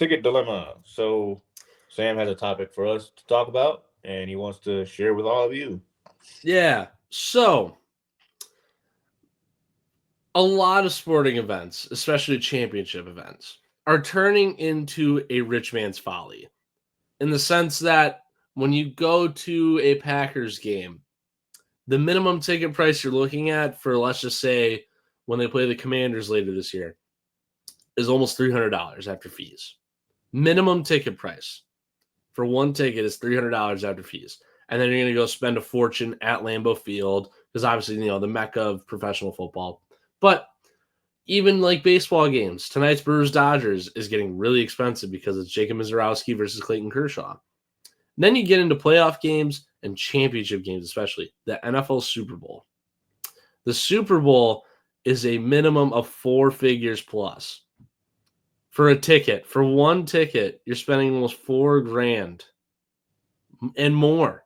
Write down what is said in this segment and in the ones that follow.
ticket dilemma. So Sam has a topic for us to talk about, and he wants to share with all of you. Yeah. So, a lot of sporting events, especially championship events, are turning into a rich man's folly in the sense that when you go to a Packers game, the minimum ticket price you're looking at for, let's just say, when they play the Commanders later this year is almost $300 after fees. Minimum ticket price for one ticket is $300 after fees. And then you're going to go spend a fortune at Lambeau Field because obviously, the mecca of professional football. But even like baseball games, tonight's Brewers-Dodgers is getting really expensive because it's Jacob Mizorowski versus Clayton Kershaw. And then you get into playoff games and championship games, especially the NFL Super Bowl. The Super Bowl is a minimum of 4 figures plus. For a ticket, for one ticket, you're spending almost $4,000 and more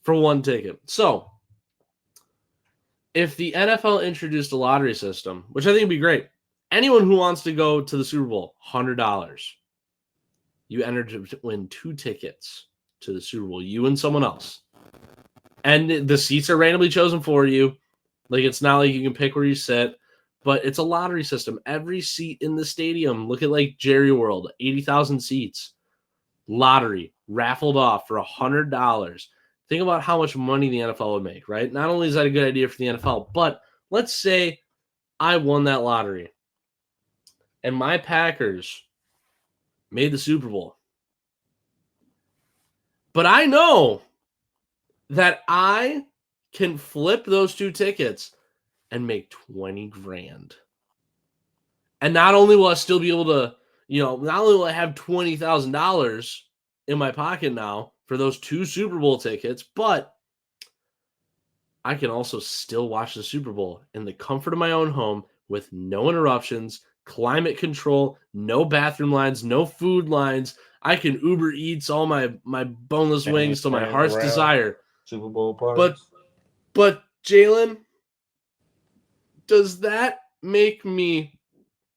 for one ticket. So, if the NFL introduced a lottery system, which I think would be great, anyone who wants to go to the Super Bowl, $100. You enter to win 2 tickets to the Super Bowl, you and someone else. And the seats are randomly chosen for you. Like, it's not like you can pick where you sit, but it's a lottery system. Every seat in the stadium, look at like Jerry World, 80,000 seats. Lottery, raffled off for $100. Think about how much money the NFL would make, right? Not only is that a good idea for the NFL, but let's say I won that lottery and my Packers made the Super Bowl. But I know that I can flip those 2 tickets and make $20,000. And not only will I still be able to, not only will I have $20,000 in my pocket now for those 2 Super Bowl tickets, but I can also still watch the Super Bowl in the comfort of my own home with no interruptions, climate control, no bathroom lines, no food lines. I can Uber Eats all my boneless Family wings to my friends heart's around, desire. Super Bowl But parties. but Jalen, does that make me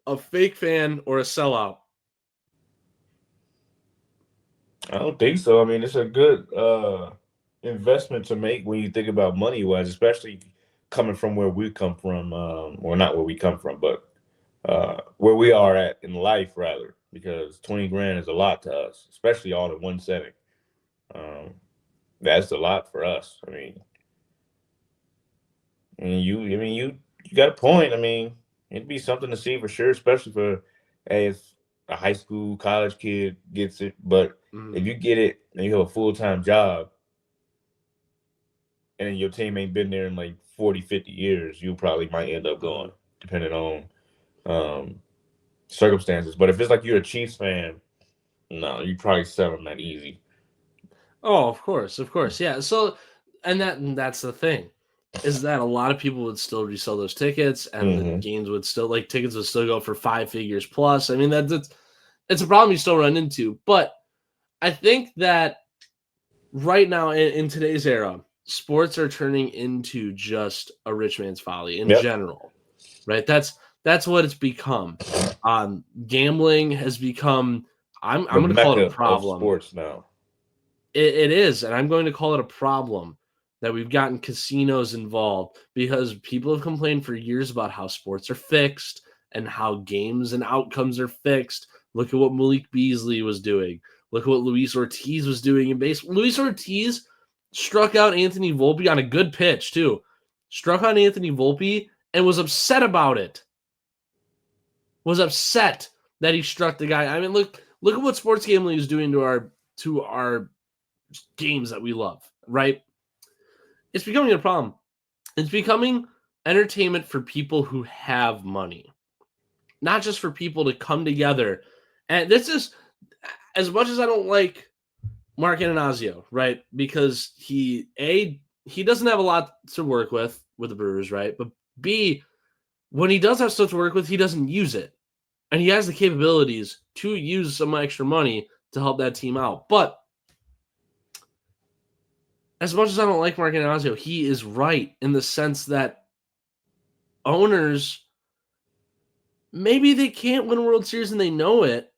a fake fan or a sellout? I don't think so. I mean, it's a good investment to make when you think about money wise, especially coming from where we come from, or not where we come from, but where we are at in life, rather, because 20 grand is a lot to us, especially all in one setting. Um, that's a lot for us. I mean, you got a point. I mean, it'd be something to see for sure, especially for hey, if a high school, college kid gets it. But if Mm. you get it and you have a full time job and your team ain't been there in like 40, 50 years, you probably might end up going, Mm. depending on um, circumstances. But if it's like you're a Chiefs fan, no, you probably sell them that easy. Oh, of course, yeah. So, and that's the thing, is that a lot of people would still resell those tickets, and the Hmm. games would still like tickets would still go for 5 figures plus. I mean, that's it's a problem you still run into. But I think that right now in today's era, sports are turning into just a rich man's folly in Yep. general, right? That's what it's become. Gambling has become. I'm The going to call it a mecca of problem. sports now. It is, and I'm going to call it a problem that we've gotten casinos involved because people have complained for years about how sports are fixed and how games and outcomes are fixed. Look at what Malik Beasley was doing. Look at what Luis Ortiz was doing in baseball. Luis Ortiz struck out Anthony Volpe on a good pitch, too. Struck out Anthony Volpe and was upset about it. Was upset that he struck the guy. I mean, look at what sports gambling is doing to our games that we love, right? It's becoming a problem. It's becoming entertainment for people who have money, not just for people to come together. And this is, as much as I don't like Mark Ananazio, right? Because he doesn't have a lot to work with the Brewers, right? But B, when he does have stuff to work with, he doesn't use it. And he has the capabilities to use some extra money to help that team out. But as much as I don't like Mark Ananazio, he is right in the sense that owners, maybe they can't win a World Series and they know it,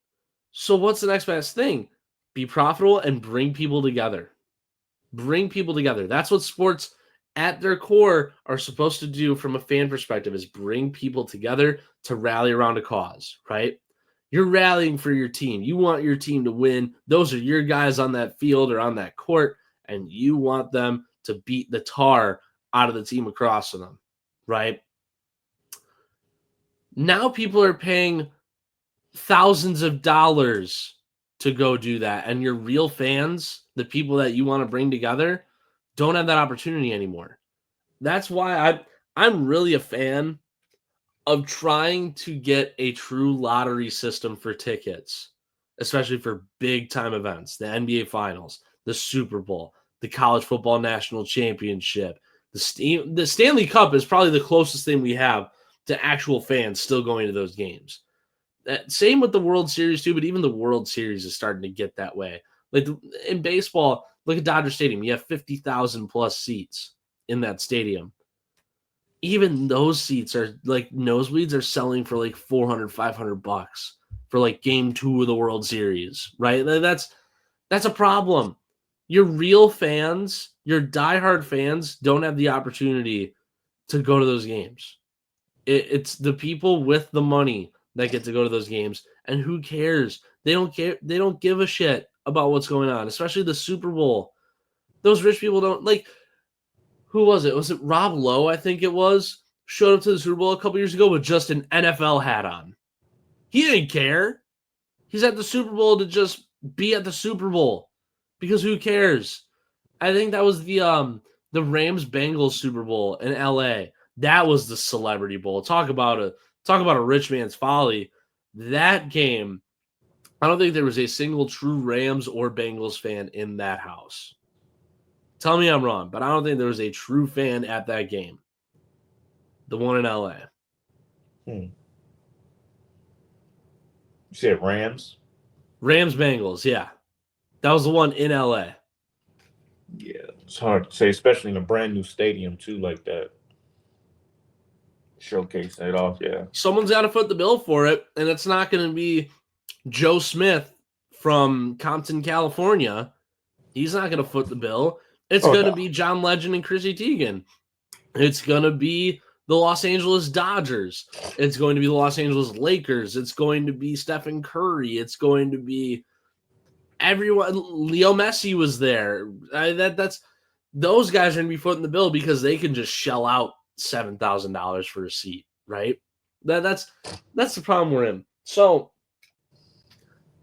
So what's the next best thing? Be profitable and bring people together. Bring people together. That's what sports at their core are supposed to do from a fan perspective, is bring people together to rally around a cause, right? You're rallying for your team. You want your team to win. Those are your guys on that field or on that court, and you want them to beat the tar out of the team across from them, right? Now people are paying thousands of dollars to go do that, and your real fans, the people that you want to bring together, don't have that opportunity anymore. That's why I'm really a fan of trying to get a true lottery system for tickets, especially for big time events, the NBA Finals, the Super Bowl, the College Football National Championship. The Stanley Cup is probably the closest thing we have to actual fans still going to those games. Same with the World Series too, but even the World Series is starting to get that way. Like in baseball, look at Dodger Stadium. You have 50,000 plus seats in that stadium. Even those seats are like nosebleeds are selling for like 400, $500 for like game 2 of the World Series, right? That's a problem. Your real fans, your diehard fans don't have the opportunity to go to those games. It's the people with the money that get to go to those games, and who cares? They don't care. They don't give a shit about what's going on, especially the Super Bowl. Those rich people don't like. Who was it? Was it Rob Lowe? I think it was. Showed up to the Super Bowl a couple years ago with just an NFL hat on. He didn't care. He's at the Super Bowl to just be at the Super Bowl because who cares? I think that was the Rams Bengals Super Bowl in LA. That was the celebrity bowl. Talk about a rich man's folly. That game, I don't think there was a single true Rams or Bengals fan in that house. Tell me I'm wrong, but I don't think there was a true fan at that game. The one in LA. You said Rams? Rams Bengals, yeah. That was the one in LA. Yeah, it's hard to say, especially in a brand new stadium too, like that. Showcase that off, yeah. Someone's got to foot the bill for it, and it's not going to be Joe Smith from Compton, California. He's not going to foot the bill. It's Oh going to no. be John Legend and Chrissy Teigen. It's going to be the Los Angeles Dodgers. It's going to be the Los Angeles Lakers. It's going to be Stephen Curry. It's going to be everyone. Leo Messi was there. That's those guys are going to be footing the bill because they can just shell out $7,000 for a seat, right? That's the problem we're in. So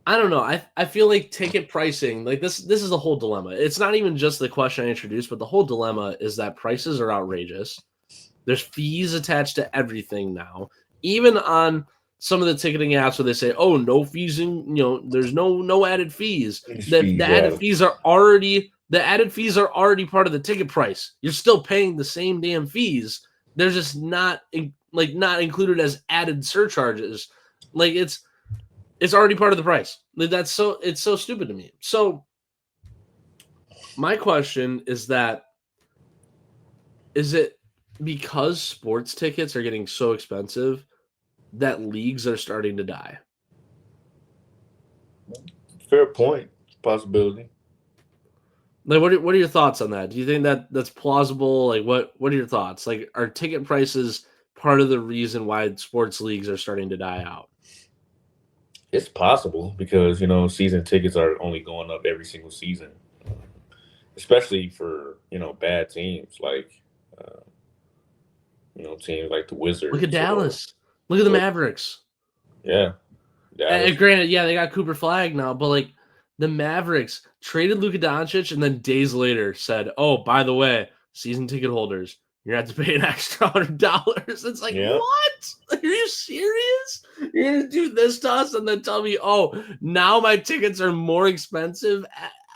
I don't know. I feel like ticket pricing, like this is a whole dilemma. It's not even just the question I introduced, but the whole dilemma is that prices are outrageous. There's fees attached to everything now. Even on some of the ticketing apps where they say, "Oh, no fees there's no added fees." The added fees are already part of the ticket price. You're still paying the same damn fees. They're just not included as added surcharges. Like it's already part of the price. It's so stupid to me. So my question is is it because sports tickets are getting so expensive that leagues are starting to die? Fair point. Possibility. Like, what are your thoughts on that? Do you think that's plausible? Like, what are your thoughts? Like, are ticket prices part of the reason why sports leagues are starting to die out? It's possible because season tickets are only going up every single season, especially for bad teams like teams like the Look at Wizards or Dallas. Look at the or Mavericks. yeah, Dallas. Granted, yeah, they got Cooper Flag now, but like the Mavericks traded Luka Doncic and then days later said, "Oh, by the way, season ticket holders, you're gonna have to pay an extra $100." It's like, Yeah, what? Are you serious? You're gonna do this to us and then tell me, "Oh, now my tickets are more expensive"?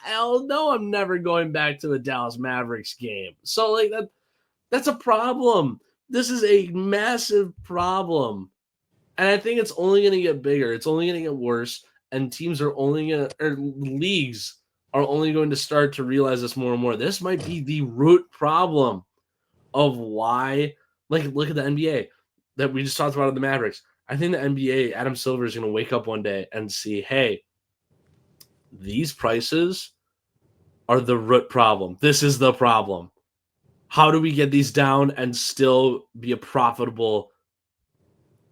Hell no, I'm never going back to the Dallas Mavericks game. So like that's a problem. This is a massive problem. And I think it's only going to get bigger. It's only going to get worse. And leagues are only going to start to realize this more and more. This might be the root problem of why, like, look at the NBA that we just talked about in the Mavericks. I think the NBA, Adam Silver is going to wake up one day and see, hey, these prices are the root problem. This is the problem. How do we get these down and still be a profitable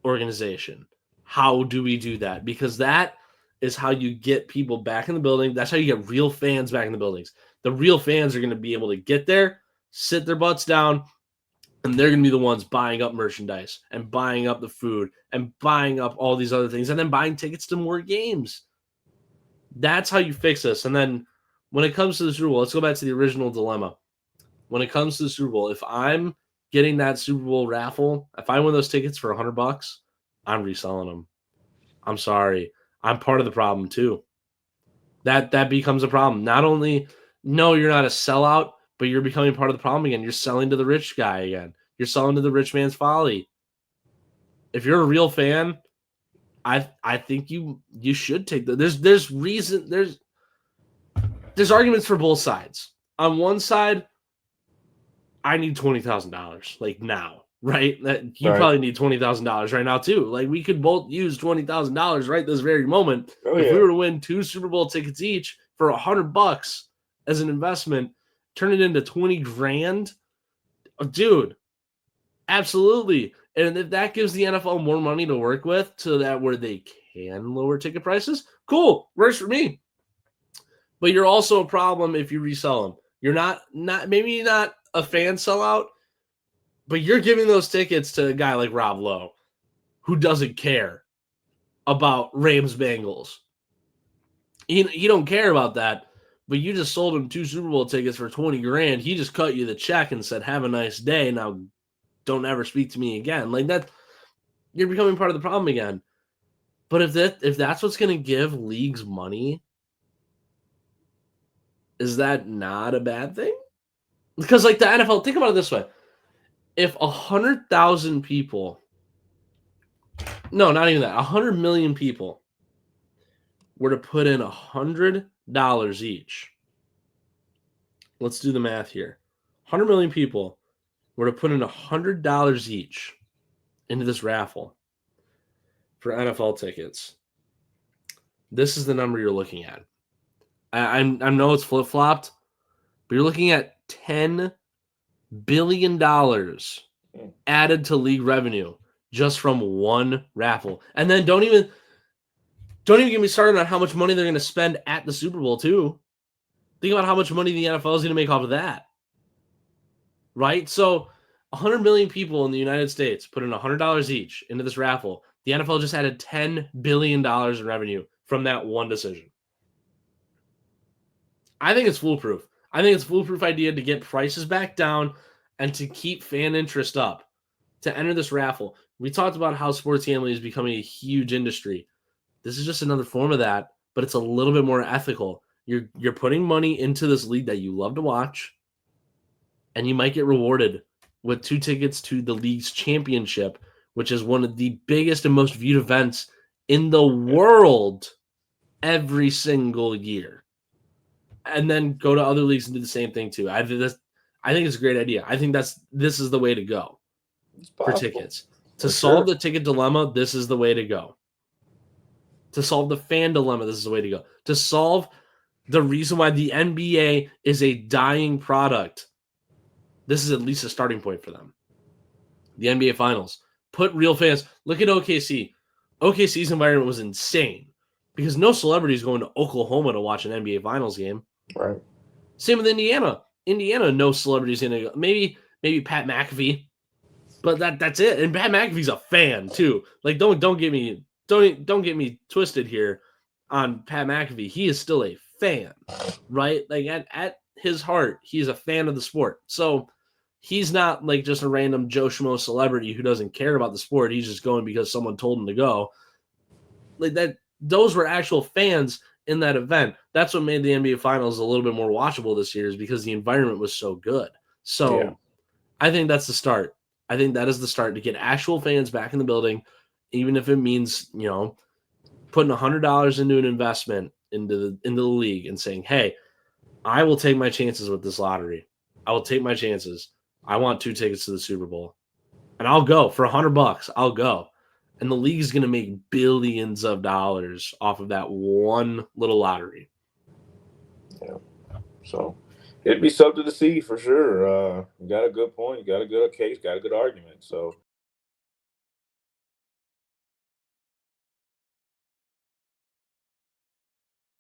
organization? How do we do that? Because that is how you get people back in the building. That's how you get real fans back in the buildings. The real fans are going to be able to get there, sit their butts down, and they're going to be the ones buying up merchandise and buying up the food and buying up all these other things and then buying tickets to more games. That's how you fix this. And then when it comes to the Super Bowl, let's go back to the original dilemma. When it comes to the Super Bowl, if I'm getting that Super Bowl raffle, if I win those tickets for $100, I'm reselling them. I'm sorry. I'm part of the problem too. That becomes a problem. Not only, no, you're not a sellout, but you're becoming part of the problem again. You're selling to the rich guy again. You're selling to the rich man's folly. If you're a real fan, I think you should take the there's reason there's arguments for both sides. On one side, I need $20,000 like now, right? That you Right. probably need $20,000 right now too. Like we could both use $20,000 right this very moment. Oh, If we yeah. were to win 2 Super Bowl tickets each for $100 as an investment, turn it into 20 grand, dude. Absolutely. And if that gives the NFL more money to work with so that where they can lower ticket prices, cool, works for me. But you're also a problem if you resell them. You're not maybe not a fan sellout, but you're giving those tickets to a guy like Rob Lowe who doesn't care about Rams Bengals. He don't care about that, but you just sold him 2 Super Bowl tickets for 20 grand. He just cut you the check and said, "Have a nice day. Now don't ever speak to me again." Like that, you're becoming part of the problem again. But if that's what's going to give leagues money, is that not a bad thing? Because like the NFL, think about it this way: if 100,000 people, no, not even that, 100 million people were to put in $100 each. Let's do the math here. 100 million people were to put in $100 each into this raffle for NFL tickets. This is the number you're looking at. I know it's flip flopped, but you're looking at $10 billion added to league revenue just from one raffle. And then don't even get me started on how much money they're going to spend at the Super Bowl too. Think about how much money the NFL is going to make off of that. Right? So 100 million people in the United States put in $100 each into this raffle. The NFL just added $10 billion in revenue from that one decision. I think it's foolproof. I think it's a foolproof idea to get prices back down and to keep fan interest up to enter this raffle. We talked about how sports gambling is becoming a huge industry. This is just another form of that, but it's a little bit more ethical. You're putting money into this league that you love to watch, and you might get rewarded with 2 tickets to the league's championship, which is one of the biggest and most viewed events in the world every single year. And then go to other leagues and do the same thing too. I think it's a great idea. I think this is the way to go for tickets. To solve the ticket dilemma, this is the way to go. To solve the fan dilemma, this is the way to go. To solve the reason why the NBA is a dying product, this is at least a starting point for them. The NBA Finals. Put real fans. Look at OKC. OKC's environment was insane because no celebrity is going to Oklahoma to watch an NBA Finals game. Right. Same with Indiana. Indiana, no celebrities going to go. Maybe Pat McAfee, but that's it. And Pat McAfee's a fan too. Like don't get me twisted here on Pat McAfee. He is still a fan, right? Like at his heart, he's a fan of the sport. So he's not like just a random Joe Schmo celebrity who doesn't care about the sport. He's just going because someone told him to go. Like that, those were actual fans in that event. That's what made the NBA Finals a little bit more watchable this year, is because the environment was so good. So yeah. I think that's the start. I think that is the start to get actual fans back in the building, even if it means, putting $100 into an investment into the league and saying, hey, I will take my chances with this lottery. I will take my chances. I want 2 tickets to the Super Bowl, and I'll go for $100. I'll go. and the league's going to make billions of dollars off of that one little lottery. Yeah. So it'd be something to see for sure. You got a good point. You got a good case. Got a good argument. So